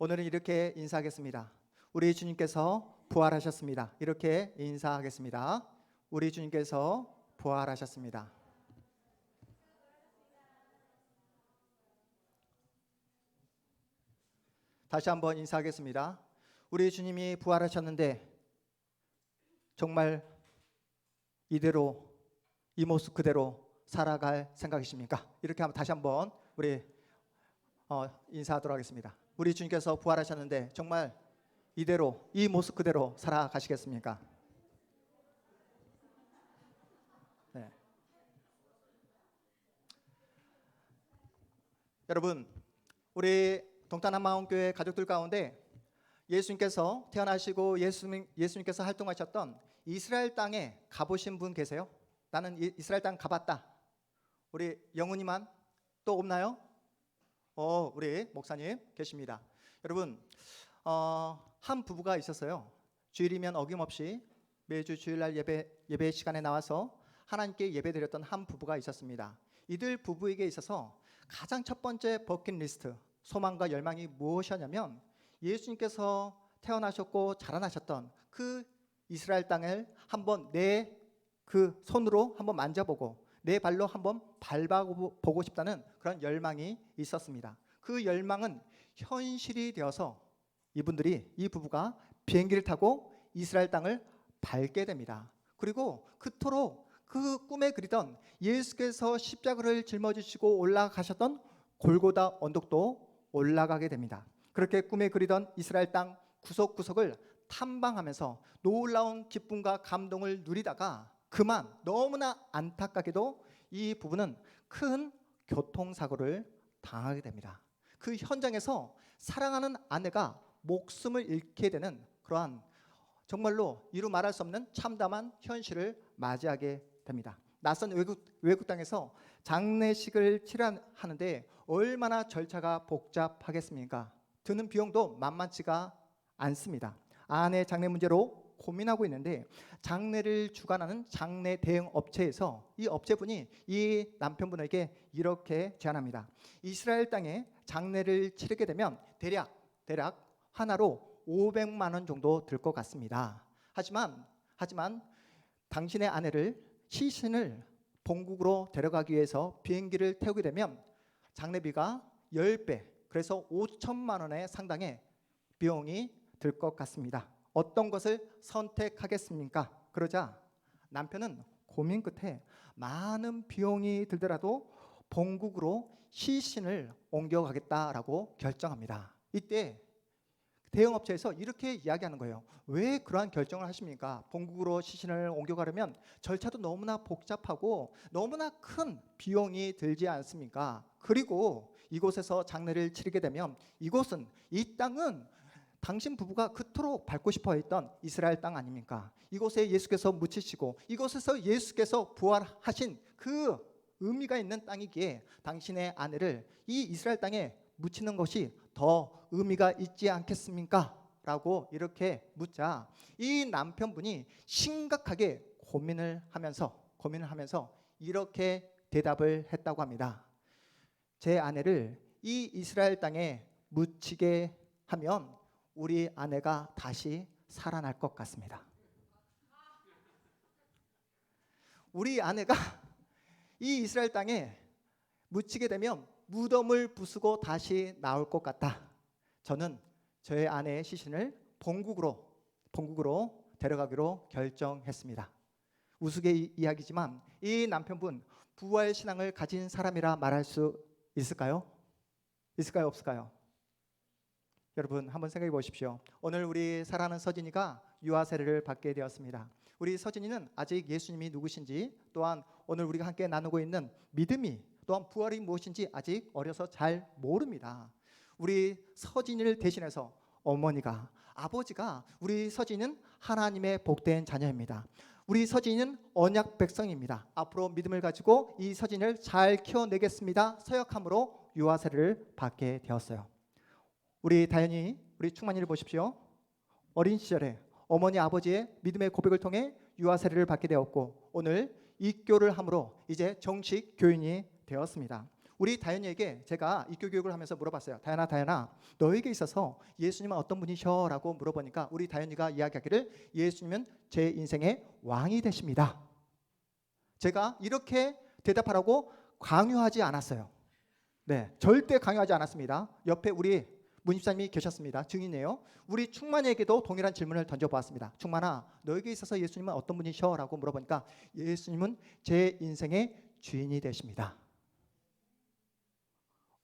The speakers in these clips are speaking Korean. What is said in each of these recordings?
오늘은 이렇게 인사하겠습니다. 우리 주님께서 부활하셨습니다. 이렇게 인사하겠습니다. 우리 주님께서 부활하셨습니다. 다시 한번 인사하겠습니다. 우리 주님이 부활하셨는데 정말 이대로 이 모습 그대로 살아갈 생각이십니까? 이렇게 한번 다시 한번 우리 인사하도록 하겠습니다. 우리 주님께서 부활하셨는데 정말 이대로 이 모습 그대로 살아가시겠습니까? 네. 여러분, 우리 동탄한마음교회 가족들 가운데 예수님께서 태어나시고 예수님께서 활동하셨던 이스라엘 땅에 가보신 분 계세요? 나는 이스라엘 땅 가봤다. 우리 영훈이만 또 없나요? 우리 목사님 계십니다. 여러분, 한 부부가 있었어요. 주일이면 어김없이 매주 주일날 예배 시간에 나와서 하나님께 예배드렸던 한 부부가 있었습니다. 이들 부부에게 있어서 가장 첫 번째 버킷리스트, 소망과 열망이 무엇이었냐면 예수님께서 태어나셨고 자라나셨던 그 이스라엘 땅을 한번 내 그 손으로 한번 만져보고 내 발로 한번 밟아보고 싶다는 그런 열망이 있었습니다. 그 열망은 현실이 되어서 이 부부가 비행기를 타고 이스라엘 땅을 밟게 됩니다. 그리고 그토록 그 꿈에 그리던 예수께서 십자가를 짊어지시고 올라가셨던 골고다 언덕도 올라가게 됩니다. 그렇게 꿈에 그리던 이스라엘 땅 구석구석을 탐방하면서 놀라운 기쁨과 감동을 누리다가 그만 너무나 안타깝게도 이 부부는 큰 교통사고를 당하게 됩니다. 그 현장에서 사랑하는 아내가 목숨을 잃게 되는 그러한 정말로 이루 말할 수 없는 참담한 현실을 맞이하게 됩니다. 낯선 외국 땅에서 장례식을 치르하는데 얼마나 절차가 복잡하겠습니까? 드는 비용도 만만치가 않습니다. 아내 장례 문제로 고민하고 있는데 장례를 주관하는 장례 대행 업체에서 이 업체분이 이 남편분에게 이렇게 제안합니다. 이스라엘 땅에 장례를 치르게 되면 대략 하나로 500만 원 정도 들 것 같습니다. 하지만 당신의 아내를 시신을 본국으로 데려가기 위해서 비행기를 태우게 되면 장례비가 10배, 그래서 5천만 원의 상당의 비용이 들 것 같습니다. 어떤 것을 선택하겠습니까? 그러자 남편은 고민 끝에 많은 비용이 들더라도 본국으로 시신을 옮겨가겠다라고 결정합니다. 이때 대형업체에서 이렇게 이야기하는 거예요. 왜 그러한 결정을 하십니까? 본국으로 시신을 옮겨가려면 절차도 너무나 복잡하고 너무나 큰 비용이 들지 않습니까? 그리고 이곳에서 장례를 치르게 되면 이 땅은 당신 부부가 그토록 밟고 싶어 했던 이스라엘 땅 아닙니까? 이곳에 예수께서 묻히시고 이곳에서 예수께서 부활하신 그 의미가 있는 땅이기에 당신의 아내를 이 이스라엘 땅에 묻히는 것이 더 의미가 있지 않겠습니까? 라고 이렇게 묻자 이 남편분이 심각하게 고민을 하면서 이렇게 대답을 했다고 합니다. 제 아내를 이 이스라엘 땅에 묻히게 하면 우리 아내가 다시 살아날 것 같습니다. 우리 아내가 이 이스라엘 땅에 묻히게 되면 무덤을 부수고 다시 나올 것 같다. 저는 저의 아내의 시신을 본국으로 데려가기로 결정했습니다. 우스개 이야기지만 이 남편분 부활 신앙을 가진 사람이라 말할 수 있을까요? 없을까요? 여러분 한번 생각해 보십시오. 오늘 우리 사랑하는 서진이가 유아 세례를 받게 되었습니다. 우리 서진이는 아직 예수님이 누구신지 또한 오늘 우리가 함께 나누고 있는 믿음이 또한 부활이 무엇인지 아직 어려서 잘 모릅니다. 우리 서진이를 대신해서 어머니가 아버지가 우리 서진이는 하나님의 복된 자녀입니다. 우리 서진이는 언약 백성입니다. 앞으로 믿음을 가지고 이 서진이를 잘 키워내겠습니다. 서약함으로 유아 세례를 받게 되었어요. 우리 다현이, 우리 충만이를 보십시오. 어린 시절에 어머니 아버지의 믿음의 고백을 통해 유아 세례를 받게 되었고 오늘 입교를 함으로 이제 정식 교인이 되었습니다. 우리 다현이에게 제가 입교 교육을 하면서 물어봤어요. 다현아, 너에게 있어서 예수님은 어떤 분이셔? 라고 물어보니까 우리 다현이가 이야기하기를 예수님은 제 인생의 왕이 되십니다. 제가 이렇게 대답하라고 강요하지 않았어요. 네, 절대 강요하지 않았습니다. 옆에 우리 문집사님이 계셨습니다. 증인이에요. 우리 충만이에게도 동일한 질문을 던져보았습니다. 충만아, 너에게 있어서 예수님은 어떤 분이셔? 라고 물어보니까 예수님은 제 인생의 주인이 되십니다.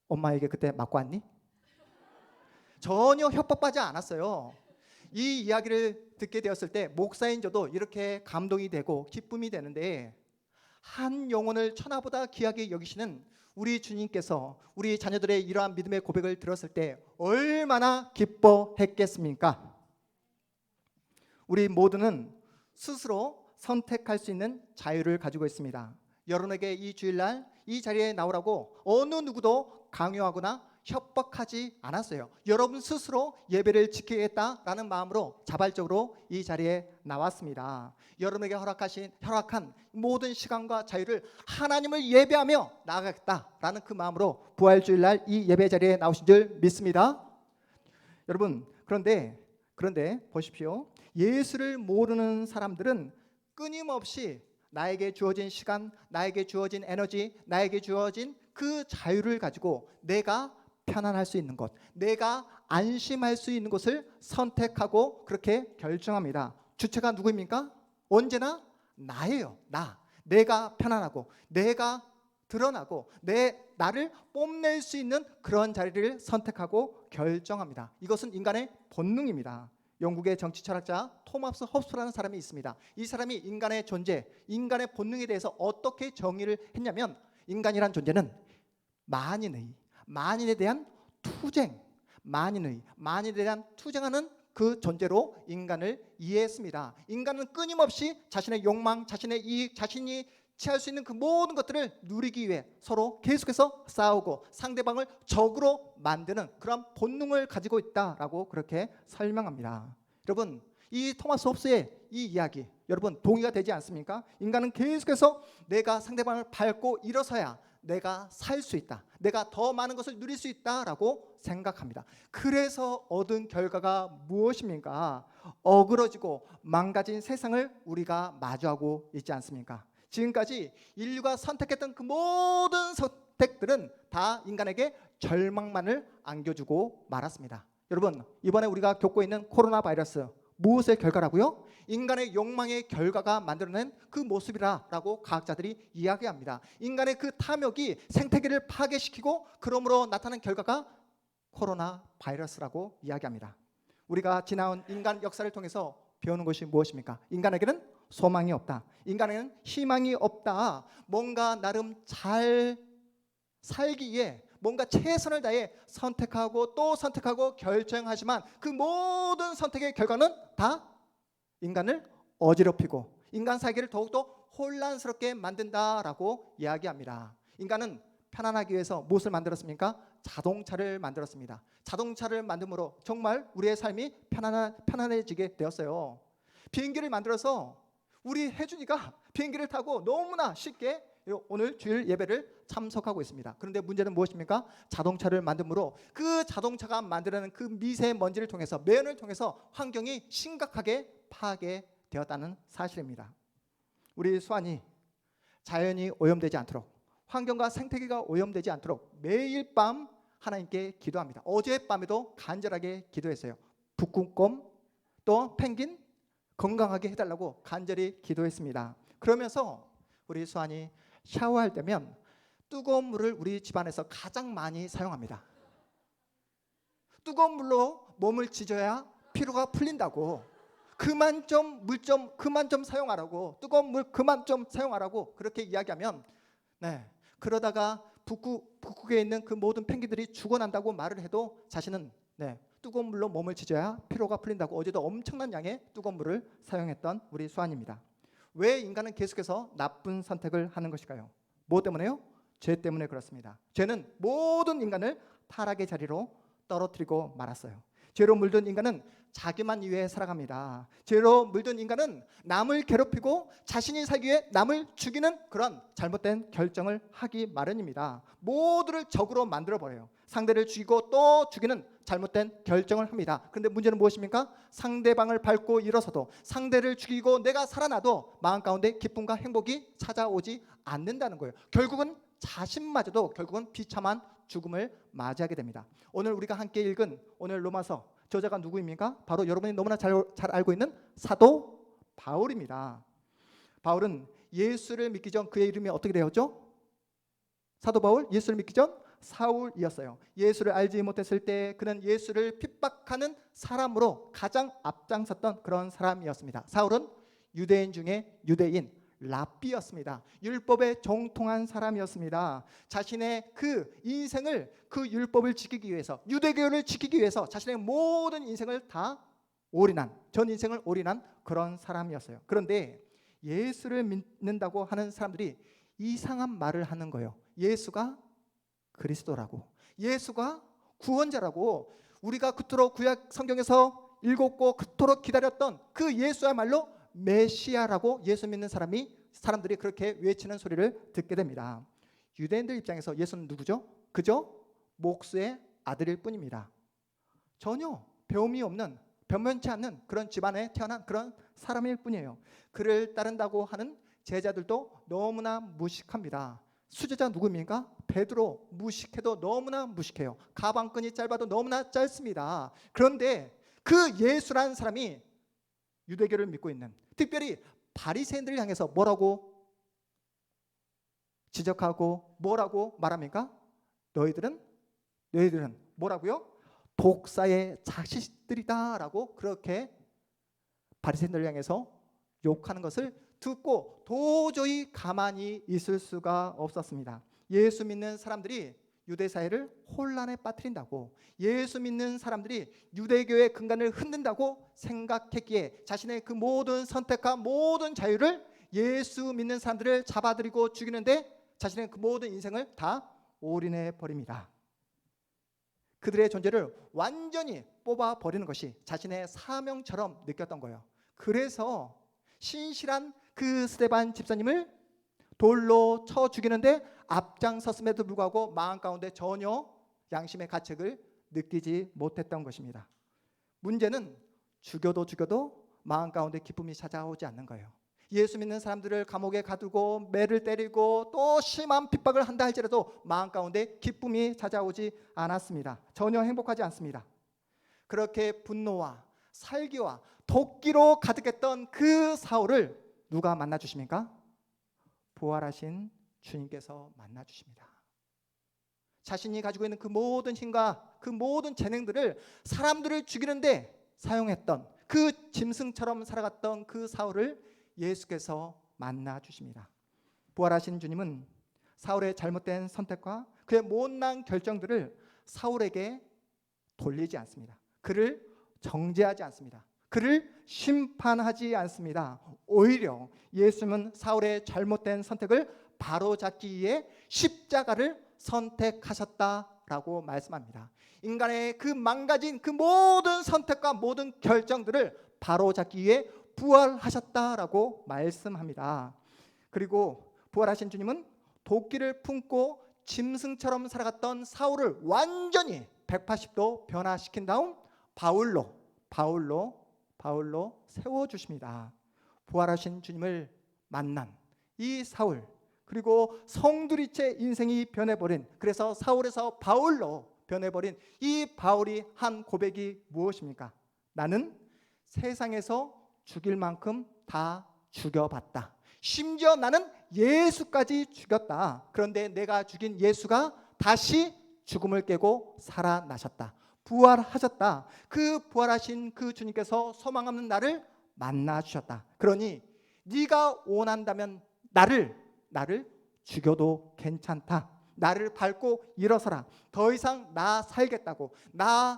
엄마에게 그때 맞고 왔니? 전혀 협박받지 않았어요. 이 이야기를 듣게 되었을 때 목사인 저도 이렇게 감동이 되고 기쁨이 되는데, 한 영혼을 천하보다 귀하게 여기시는 우리 주님께서 우리 자녀들의 이러한 믿음의 고백을 들었을 때 얼마나 기뻐했겠습니까? 우리 모두는 스스로 선택할 수 있는 자유를 가지고 있습니다. 여러분에게 이 주일날 이 자리에 나오라고 어느 누구도 강요하거나 협박하지 않았어요. 여러분 스스로 예배를 지키겠다라는 마음으로 자발적으로 이 자리에 나왔습니다. 여러분에게 허락한 모든 시간과 자유를 하나님을 예배하며 나아가겠다라는 그 마음으로 부활주일날 이 예배 자리에 나오신 줄 믿습니다. 여러분, 그런데 보십시오. 예수를 모르는 사람들은 끊임없이 나에게 주어진 시간, 나에게 주어진 에너지, 나에게 주어진 그 자유를 가지고 내가 편안할 수 있는 곳, 내가 안심할 수 있는 곳을 선택하고 그렇게 결정합니다. 주체가 누구입니까? 언제나 나예요. 내가 편안하고 내가 드러나고 나를 뽐낼 수 있는 그런 자리를 선택하고 결정합니다. 이것은 인간의 본능입니다. 영국의 정치 철학자 토마스 홉스라는 사람이 있습니다. 이 사람이 인간의 존재, 인간의 본능에 대해서 어떻게 정의를 했냐면, 인간이란 존재는 만인에 대한 투쟁, 만인에 대한 투쟁하는 그 존재로 인간을 이해했습니다. 인간은 끊임없이 자신의 욕망, 자신의 이익, 자신이 취할 수 있는 그 모든 것들을 누리기 위해 서로 계속해서 싸우고 상대방을 적으로 만드는 그런 본능을 가지고 있다라고 그렇게 설명합니다. 여러분, 이 토마스 홉스의 이 이야기 여러분 동의가 되지 않습니까? 인간은 계속해서 내가 상대방을 밟고 일어서야 내가 살 수 있다, 내가 더 많은 것을 누릴 수 있다라고 생각합니다. 그래서 얻은 결과가 무엇입니까? 어그러지고 망가진 세상을 우리가 마주하고 있지 않습니까? 지금까지 인류가 선택했던 그 모든 선택들은 다 인간에게 절망만을 안겨주고 말았습니다. 여러분, 이번에 우리가 겪고 있는 코로나 바이러스 무엇의 결과라고요? 인간의 욕망의 결과가 만들어낸 그 모습이라고 과학자들이 이야기합니다. 인간의 그 탐욕이 생태계를 파괴시키고 그러므로 나타난 결과가 코로나 바이러스라고 이야기합니다. 우리가 지나온 인간 역사를 통해서 배우는 것이 무엇입니까? 인간에게는 소망이 없다, 인간에게는 희망이 없다, 뭔가 나름 잘 살기 위해 뭔가 최선을 다해 선택하고 또 선택하고 결정하지만 그 모든 선택의 결과는 다 인간을 어지럽히고 인간 살기를 더욱더 혼란스럽게 만든다라고 이야기합니다. 인간은 편안하기 위해서 무엇을 만들었습니까? 자동차를 만들었습니다. 자동차를 만듦으로 정말 우리의 삶이 편안해지게 되었어요. 비행기를 만들어서 우리 혜준이가 비행기를 타고 너무나 쉽게 오늘 주일 예배를 참석하고 있습니다. 그런데 문제는 무엇입니까? 자동차를 만듦으로 그 자동차가 만들어내는 그 미세먼지를 통해서, 매연을 통해서 환경이 심각하게 파괴되었다는 사실입니다. 우리 수환이 자연이 오염되지 않도록, 환경과 생태계가 오염되지 않도록 매일 밤 하나님께 기도합니다. 어젯밤에도 간절하게 기도했어요. 북극곰 또 펭귄 건강하게 해달라고 간절히 기도했습니다. 그러면서 우리 수환이 샤워할 때면 뜨거운 물을 우리 집안에서 가장 많이 사용합니다. 뜨거운 물로 몸을 지져야 피로가 풀린다고, 그만 좀 사용하라고, 뜨거운 물 그만 좀 사용하라고 그렇게 이야기하면, 그러다가 북극에 있는 그 모든 펭귄들이 죽어난다고 말을 해도 자신은 뜨거운 물로 몸을 지져야 피로가 풀린다고 어제도 엄청난 양의 뜨거운 물을 사용했던 우리 수환입니다. 왜 인간은 계속해서 나쁜 선택을 하는 것일까요? 뭐 때문에요? 죄 때문에 그렇습니다. 죄는 모든 인간을 타락의 자리로 떨어뜨리고 말았어요. 죄로 물든 인간은 자기만 위해 살아갑니다. 죄로 물든 인간은 남을 괴롭히고 자신이 살기 위해 남을 죽이는 그런 잘못된 결정을 하기 마련입니다. 모두를 적으로 만들어버려요. 상대를 죽이고 또 죽이는 잘못된 결정을 합니다. 그런데 문제는 무엇입니까? 상대방을 밟고 일어서도, 상대를 죽이고 내가 살아나도 마음 가운데 기쁨과 행복이 찾아오지 않는다는 거예요. 결국은 자신마저도 결국은 비참한 죽음을 맞이하게 됩니다. 오늘 우리가 함께 읽은 오늘 로마서 저자가 누구입니까? 바로 여러분이 너무나 잘 알고 있는 사도 바울입니다. 바울은 예수를 믿기 전 그의 이름이 어떻게 되었죠? 사도 바울, 예수를 믿기 전 사울이었어요. 예수를 알지 못했을 때 그는 예수를 핍박하는 사람으로 가장 앞장섰던 그런 사람이었습니다. 사울은 유대인 중에 유대인, 랍비였습니다. 율법에 정통한 사람이었습니다. 자신의 그 인생을 그 율법을 지키기 위해서, 유대교를 지키기 위해서 자신의 모든 인생을 다 전 인생을 올인한 그런 사람이었어요. 그런데 예수를 믿는다고 하는 사람들이 이상한 말을 하는 거예요. 예수가 그리스도라고, 예수가 구원자라고, 우리가 그토록 구약 성경에서 읽었고 그토록 기다렸던 그 예수야말로 메시아라고 예수 믿는 사람들이 그렇게 외치는 소리를 듣게 됩니다. 유대인들 입장에서 예수는 누구죠? 그저 목수의 아들일 뿐입니다. 전혀 배움이 없는, 변변치 않는 그런 집안에 태어난 그런 사람일 뿐이에요. 그를 따른다고 하는 제자들도 너무나 무식합니다. 수제자 누구입니까? 베드로. 무식해도 너무나 무식해요. 가방끈이 짧아도 너무나 짧습니다. 그런데 그 예수라는 사람이 유대교를 믿고 있는, 특별히 바리새인들을 향해서 뭐라고 지적하고 뭐라고 말합니까? 너희들은 뭐라고요? 독사의 자식들이다라고 그렇게 바리새인들을 향해서 욕하는 것을 듣고 도저히 가만히 있을 수가 없었습니다. 예수 믿는 사람들이 유대 사회를 혼란에 빠뜨린다고, 예수 믿는 사람들이 유대교의 근간을 흔든다고 생각했기에 자신의 그 모든 선택과 모든 자유를 예수 믿는 사람들을 잡아들이고 죽이는데 자신의 그 모든 인생을 다 올인해 버립니다. 그들의 존재를 완전히 뽑아버리는 것이 자신의 사명처럼 느꼈던 거예요. 그래서 신실한 그 스데반 집사님을 돌로 쳐 죽이는데 앞장섰음에도 불구하고 마음 가운데 전혀 양심의 가책을 느끼지 못했던 것입니다. 문제는 죽여도 마음 가운데 기쁨이 찾아오지 않는 거예요. 예수 믿는 사람들을 감옥에 가두고 매를 때리고 또 심한 핍박을 한다 할지라도 마음 가운데 기쁨이 찾아오지 않았습니다. 전혀 행복하지 않습니다. 그렇게 분노와 살기와 도끼로 가득했던 그 사울을 누가 만나 주십니까? 부활하신 주님께서 만나 주십니다. 자신이 가지고 있는 그 모든 힘과 그 모든 재능들을 사람들을 죽이는데 사용했던 그 짐승처럼 살아갔던 그 사울을 예수께서 만나 주십니다. 부활하신 주님은 사울의 잘못된 선택과 그의 못난 결정들을 사울에게 돌리지 않습니다. 그를 정죄하지 않습니다. 그를 심판하지 않습니다. 오히려 예수님은 사울의 잘못된 선택을 바로잡기 위해 십자가를 선택하셨다라고 말씀합니다. 인간의 그 망가진 그 모든 선택과 모든 결정들을 바로잡기 위해 부활하셨다라고 말씀합니다. 그리고 부활하신 주님은 도끼를 품고 짐승처럼 살아갔던 사울을 완전히 180도 변화시킨 다음 바울로 세워주십니다. 부활하신 주님을 만난 이 사울, 그리고 성두리째 인생이 변해버린, 그래서 사울에서 바울로 변해버린 이 바울이 한 고백이 무엇입니까? 나는 세상에서 죽일 만큼 다 죽여봤다. 심지어 나는 예수까지 죽였다. 그런데 내가 죽인 예수가 다시 죽음을 깨고 살아나셨다. 부활하셨다. 그 부활하신 그 주님께서 소망 없는 나를 만나 주셨다. 그러니 네가 원한다면 나를 죽여도 괜찮다. 나를 밟고 일어서라. 더 이상 나 살겠다고,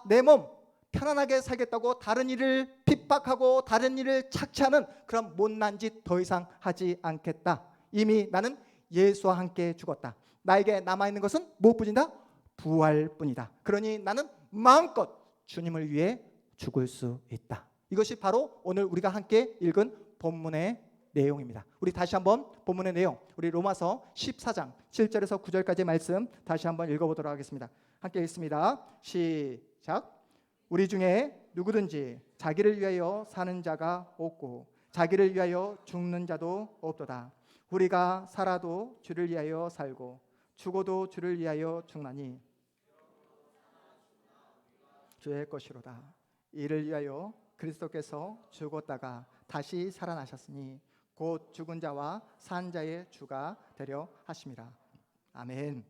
내 몸 편안하게 살겠다고 다른 일을 핍박하고 다른 일을 착취하는 그런 못난 짓 더 이상 하지 않겠다. 이미 나는 예수와 함께 죽었다. 나에게 남아있는 것은 무엇뿐이다? 부활뿐이다. 그러니 나는 마음껏 주님을 위해 죽을 수 있다. 이것이 바로 오늘 우리가 함께 읽은 본문의 내용입니다. 우리 다시 한번 본문의 내용, 우리 로마서 14장 7절에서 9절까지 말씀 다시 한번 읽어보도록 하겠습니다. 함께 읽습니다. 시작. 우리 중에 누구든지 자기를 위하여 사는 자가 없고 자기를 위하여 죽는 자도 없도다. 우리가 살아도 주를 위하여 살고 죽어도 주를 위하여 죽나니 주의 것이로다. 이를 위하여 그리스도께서 죽었다가 다시 살아나셨으니 곧 죽은 자와 산 자의 주가 되려 하심이라. 아멘.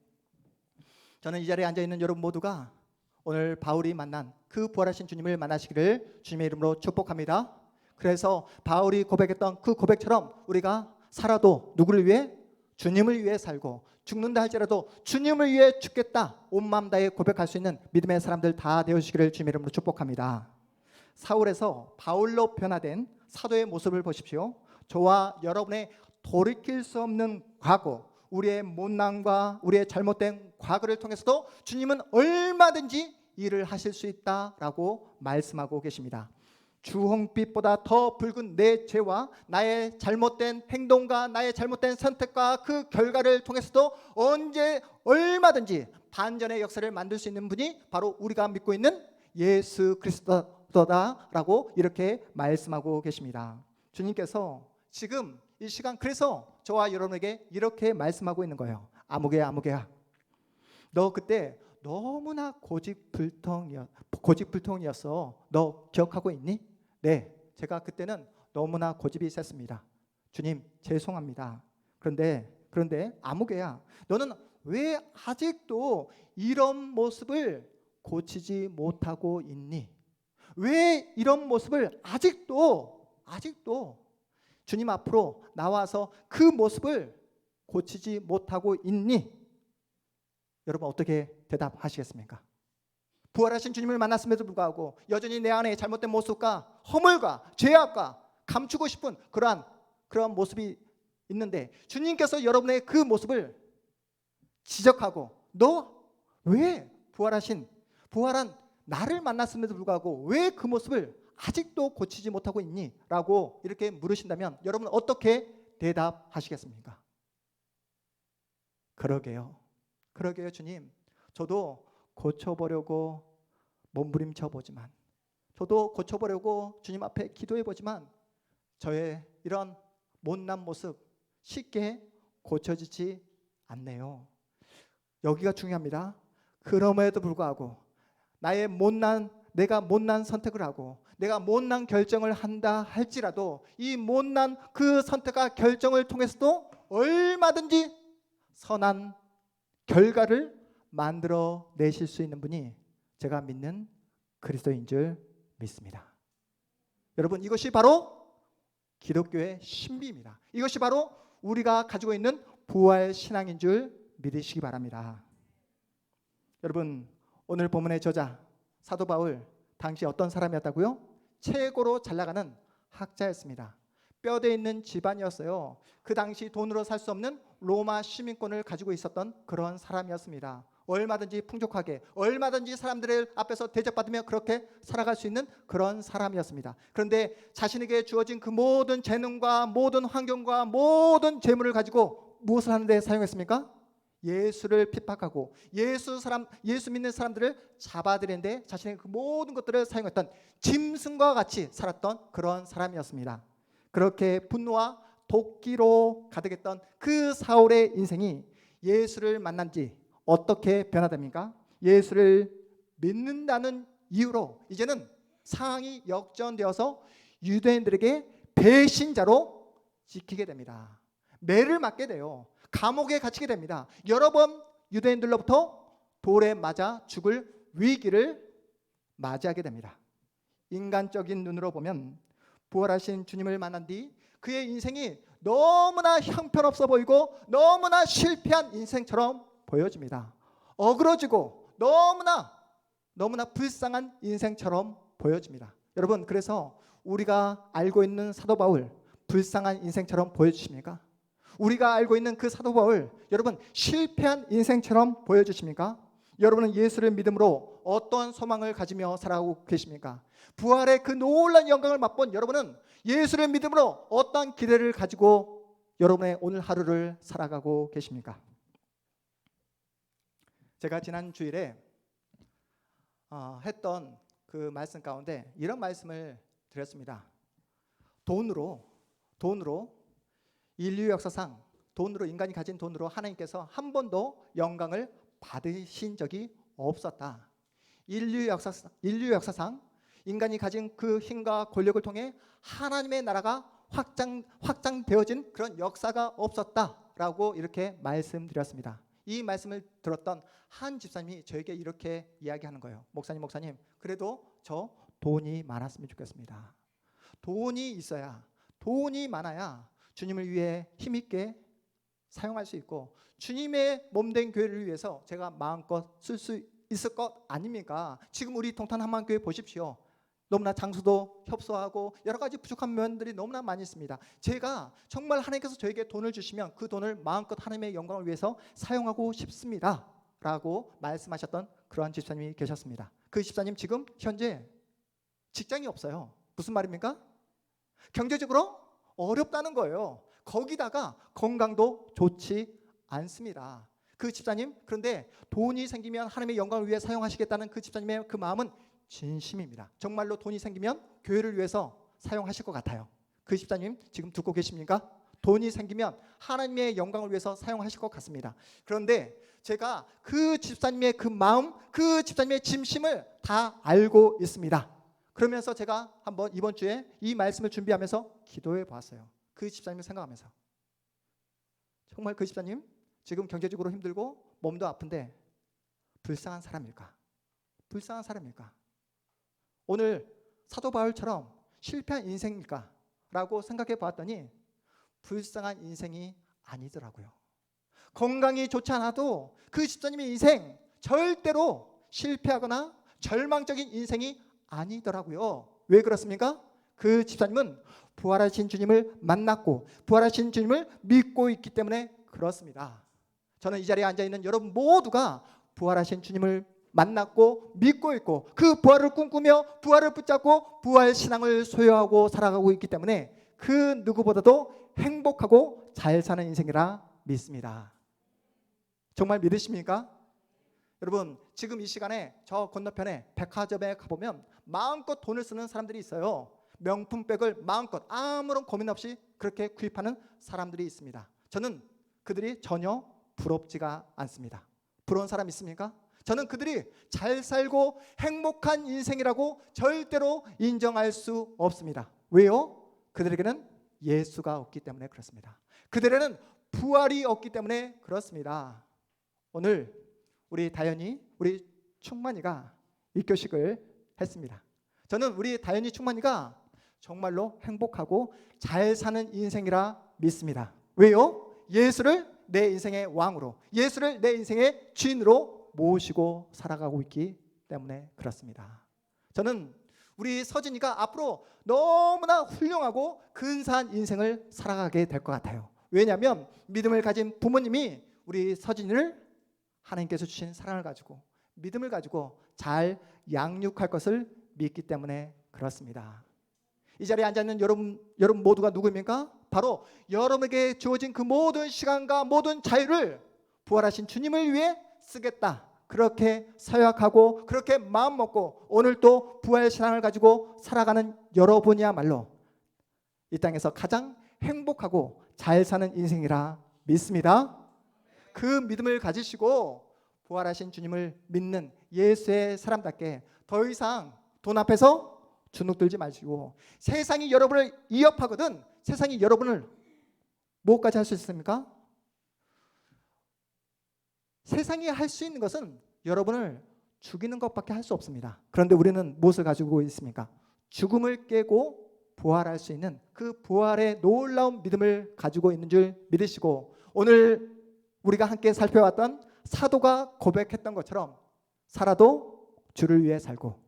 저는 이 자리에 앉아 있는 여러분 모두가 오늘 바울이 만난 그 부활하신 주님을 만나시기를 주님의 이름으로 축복합니다. 그래서 바울이 고백했던 그 고백처럼 우리가 살아도 누구를 위해? 주님을 위해 살고 죽는다 할지라도 주님을 위해 죽겠다 온 마음 다해 고백할 수 있는 믿음의 사람들 다 되어주시기를 주님의 이름으로 축복합니다. 사울에서 바울로 변화된 사도의 모습을 보십시오. 저와 여러분의 돌이킬 수 없는 과거, 우리의 못난과 우리의 잘못된 과거를 통해서도 주님은 얼마든지 일을 하실 수 있다라고 말씀하고 계십니다. 주홍빛보다 더 붉은 내 죄와 나의 잘못된 행동과 나의 잘못된 선택과 그 결과를 통해서도 언제 얼마든지 반전의 역사를 만들 수 있는 분이 바로 우리가 믿고 있는 예수 그리스도다라고 이렇게 말씀하고 계십니다. 주님께서 지금 이 시간 그래서 저와 여러분에게 이렇게 말씀하고 있는 거예요. 아무개야 아무개야, 너 그때 너무나 고집불통이었어. 너 기억하고 있니? 네, 제가 그때는 너무나 고집이 셌습니다. 주님 죄송합니다. 그런데 아무개야, 너는 왜 아직도 이런 모습을 고치지 못하고 있니? 왜 이런 모습을 아직도 주님 앞으로 나와서 그 모습을 고치지 못하고 있니? 여러분 어떻게 대답하시겠습니까? 부활하신 주님을 만났음에도 불구하고 여전히 내 안에 잘못된 모습과 허물과 죄악과 감추고 싶은 그러한 모습이 있는데 주님께서 여러분의 그 모습을 지적하고 너 왜 부활한 나를 만났음에도 불구하고 왜 그 모습을 아직도 고치지 못하고 있니? 라고 이렇게 물으신다면 여러분 어떻게 대답하시겠습니까? 그러게요 주님, 저도 고쳐보려고 몸부림쳐 보지만, 저도 고쳐보려고 주님 앞에 기도해 보지만 저의 이런 못난 모습 쉽게 고쳐지지 않네요. 여기가 중요합니다. 그럼에도 불구하고 내가 못난 선택을 하고 내가 못난 결정을 한다 할지라도 이 못난 그 선택과 결정을 통해서도 얼마든지 선한 결과를 만들어 내실 수 있는 분이 제가 믿는 그리스도인 줄 믿습니다. 여러분 이것이 바로 기독교의 신비입니다. 이것이 바로 우리가 가지고 있는 부활 신앙인 줄 믿으시기 바랍니다. 여러분 오늘 본문의 저자 사도 바울 당시 어떤 사람이었다고요? 최고로 잘 나가는 학자였습니다. 뼈대 있는 집안이었어요. 그 당시 돈으로 살 수 없는 로마 시민권을 가지고 있었던 그런 사람이었습니다. 얼마든지 풍족하게 얼마든지 사람들의 앞에서 대접받으며 그렇게 살아갈 수 있는 그런 사람이었습니다. 그런데 자신에게 주어진 그 모든 재능과 모든 환경과 모든 재물을 가지고 무엇을 하는데 사용했습니까? 예수를 핍박하고 예수 믿는 사람들을 잡아들이는데 자신의 그 모든 것들을 사용했던 짐승과 같이 살았던 그런 사람이었습니다. 그렇게 분노와 도끼로 가득했던 그 사울의 인생이 예수를 만난 지 어떻게 변화됩니까? 예수를 믿는다는 이유로 이제는 상황이 역전되어서 유대인들에게 배신자로 찍히게 됩니다. 매를 맞게 돼요. 감옥에 갇히게 됩니다. 여러 번 유대인들로부터 돌에 맞아 죽을 위기를 맞이하게 됩니다. 인간적인 눈으로 보면 부활하신 주님을 만난 뒤 그의 인생이 너무나 형편없어 보이고 너무나 실패한 인생처럼 보여집니다. 어그러지고 너무나 불쌍한 인생처럼 보여집니다. 여러분 그래서 우리가 알고 있는 사도 바울 불쌍한 인생처럼 보여주십니까? 우리가 알고 있는 그 사도 바울 여러분 실패한 인생처럼 보여주십니까? 여러분은 예수를 믿음으로 어떤 소망을 가지며 살아가고 계십니까? 부활의 그 놀라운 영광을 맛본 여러분은 예수를 믿음으로 어떤 기대를 가지고 여러분의 오늘 하루를 살아가고 계십니까? 제가 지난 주일에 했던 그 말씀 가운데 이런 말씀을 드렸습니다. 돈으로 인류 역사상 인간이 가진 돈으로 하나님께서 한 번도 영광을 받으신 적이 없었다. 인류 역사상 인간이 가진 그 힘과 권력을 통해 하나님의 나라가 확장되어진 그런 역사가 없었다라고 이렇게 말씀드렸습니다. 이 말씀을 들었던 한 집사님이 저에게 이렇게 이야기하는 거예요. 목사님, 그래도 저 돈이 많았으면 좋겠습니다. 돈이 많아야 주님을 위해 힘있게 사용할 수 있고 주님의 몸된 교회를 위해서 제가 마음껏 쓸 수 있을 것 아닙니까? 지금 우리 동탄 한만교회 보십시오. 너무나 장소도 협소하고 여러 가지 부족한 면들이 너무나 많이 있습니다. 제가 정말 하나님께서 저에게 돈을 주시면 그 돈을 마음껏 하나님의 영광을 위해서 사용하고 싶습니다 라고 말씀하셨던 그러한 집사님이 계셨습니다. 그 집사님 지금 현재 직장이 없어요. 무슨 말입니까? 경제적으로 어렵다는 거예요. 거기다가 건강도 좋지 않습니다. 그 집사님, 그런데 돈이 생기면 하나님의 영광을 위해 사용하시겠다는 그 집사님의 그 마음은 진심입니다. 정말로 돈이 생기면 교회를 위해서 사용하실 것 같아요. 그 집사님 지금 듣고 계십니까? 돈이 생기면 하나님의 영광을 위해서 사용하실 것 같습니다. 그런데 제가 그 집사님의 그 마음, 그 집사님의 진심을 다 알고 있습니다. 그러면서 제가 한번 이번 주에 이 말씀을 준비하면서 기도해 보았어요. 그 집사님을 생각하면서 정말 그 집사님 지금 경제적으로 힘들고 몸도 아픈데 불쌍한 사람일까? 오늘 사도 바울처럼 실패한 인생일까? 라고 생각해 보았더니 불쌍한 인생이 아니더라고요. 건강이 좋지 않아도 그 집사님의 인생 절대로 실패하거나 절망적인 인생이 아니더라고요. 왜 그렇습니까? 그 집사님은 부활하신 주님을 만났고 부활하신 주님을 믿고 있기 때문에 그렇습니다. 저는 이 자리에 앉아있는 여러분 모두가 부활하신 주님을 만났고 믿고 있고 그 부활을 꿈꾸며 부활을 붙잡고 부활 신앙을 소유하고 살아가고 있기 때문에 그 누구보다도 행복하고 잘 사는 인생이라 믿습니다. 정말 믿으십니까? 여러분 지금 이 시간에 저 건너편에 백화점에 가보면 마음껏 돈을 쓰는 사람들이 있어요. 명품백을 마음껏 아무런 고민 없이 그렇게 구입하는 사람들이 있습니다. 저는 그들이 전혀 부럽지가 않습니다. 부러운 사람 있습니까? 저는 그들이 잘 살고 행복한 인생이라고 절대로 인정할 수 없습니다. 왜요? 그들에게는 예수가 없기 때문에 그렇습니다. 그들에게는 부활이 없기 때문에 그렇습니다. 오늘 우리 다현이, 우리 충만이가 입교식을 했습니다. 저는 우리 다현이, 충만이가 정말로 행복하고 잘 사는 인생이라 믿습니다. 왜요? 예수를 내 인생의 왕으로, 예수를 내 인생의 주인으로 모시고 살아가고 있기 때문에 그렇습니다. 저는 우리 서진이가 앞으로 너무나 훌륭하고 근사한 인생을 살아가게 될 것 같아요. 왜냐하면 믿음을 가진 부모님이 우리 서진이를 하나님께서 주신 사랑을 가지고 믿음을 가지고 잘 양육할 것을 믿기 때문에 그렇습니다. 이 자리에 앉아있는 여러분 모두가 누구입니까? 바로 여러분에게 주어진 그 모든 시간과 모든 자유를 부활하신 주님을 위해 쓰겠다, 그렇게 서약하고 그렇게 마음먹고 오늘 또 부활 신앙을 가지고 살아가는 여러분이야말로 이 땅에서 가장 행복하고 잘 사는 인생이라 믿습니다. 그 믿음을 가지시고 부활하신 주님을 믿는 예수의 사람답게 더 이상 돈 앞에서 주눅들지 마시고, 세상이 여러분을 위협하거든 세상이 여러분을 뭐까지 할 수 있습니까? 세상이 할 수 있는 것은 여러분을 죽이는 것밖에 할 수 없습니다. 그런데 우리는 무엇을 가지고 있습니까? 죽음을 깨고 부활할 수 있는 그 부활의 놀라운 믿음을 가지고 있는 줄 믿으시고, 오늘 우리가 함께 살펴왔던 사도가 고백했던 것처럼 살아도 주를 위해 살고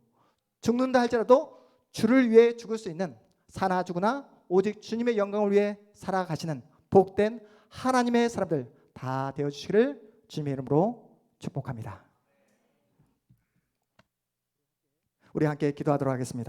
죽는다 할지라도 주를 위해 죽을 수 있는, 사나 죽으나 오직 주님의 영광을 위해 살아가시는 복된 하나님의 사람들 다 되어주시기를 주님의 이름으로 축복합니다. 우리 함께 기도하도록 하겠습니다.